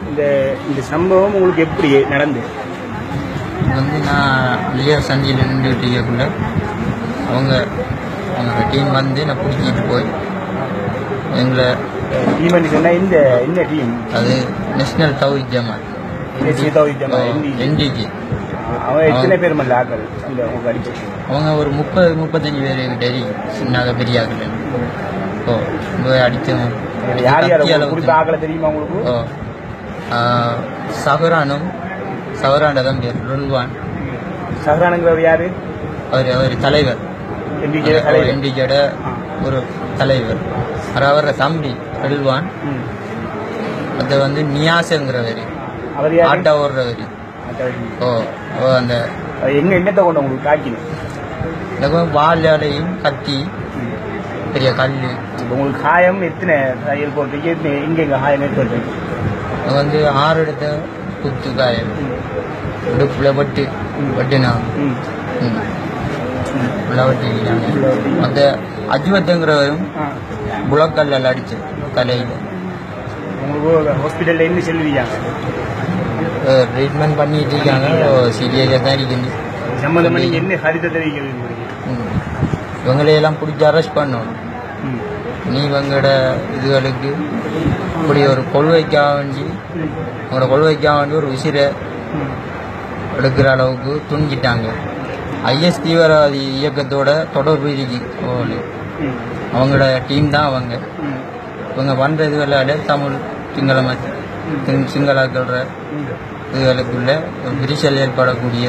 இந்த இந்த சம்பவம் உங்களுக்கு எப்படி நடந்து? வந்து நான் வெளியே சந்தியில் நின்றுட்டு இருக்கக்குள்ள அவங்க டீம் வந்து நான் பிடிச்சிட்டு போய் எங்களை டீம் சொன்னால் இந்த டீம் அது நேஷனல் தௌஹீத் ஜமாத் என்டிக்கு. அவன் எத்தனை பேர் மல்ல ஆக்கள் இந்த அவங்க அடிச்சு? அவங்க ஒரு 30-35 பேர் தெரியும், சின்ன பெரிய ஆக்கள். ஓ அடித்தவங்க யார் யார் குறித்த ஆக்களை தெரியுமா உங்களுக்கு? ஓ சஹரான் பேர் ருல்வான். சஹரானுங்கிறவர் யாரு? அவர் தலைவர், என்டிகேட ஒரு தலைவர். அவர தம்பி ருல்வான். அது வந்து நியாசுங்கிறவர், ஆட்டோ ஓடுறவர். ஓ அந்த என்னத்தை கொண்டு உங்களுக்கு காய்க்கணும்? இந்த வாழையும் கத்தி பெரிய கல். உங்களுக்கு காயம் எத்தனை ஏற்பட்டு எங்க காயம் ஏற்பட்டு? வந்து 6 இடத்த குத்து காயம், இடுப்புல வெட்டுனா வெட்டிக்கிறாங்க. அந்த அஜ்வத்துங்கிறவரும் புலக்கல்ல அடிச்சு தலையில். உங்களுக்கு ஹாஸ்பிட்டலில் இருந்து செல்லுவீங்க? ட்ரீட்மெண்ட் பண்ணிட்டு இருக்காங்க. சீரியஸாக தான் இருக்குது. சம்மந்தமாக என்ன கருத்தை தெரிவிக்கிறது? இவங்களையெல்லாம் பிடிச்சி அரெஸ்ட் பண்ணணும். நீ இவங்களோட இதுகளுக்கு இப்படி ஒரு கொள்கைக்காக வேண்டி ஒரு உசிரை எடுக்கிற அளவுக்கு துணிக்கிட்டாங்க. IS தீவிரவாதி இயக்கத்தோட தொடர்பு இருக்கு. அவங்களோட டீம் தான் அவங்க. இவங்க பண்ணுற இதுகளால தமிழ் சிங்களாக்கள இதுகளுக்குள்ள விரிசல் ஏற்படக்கூடிய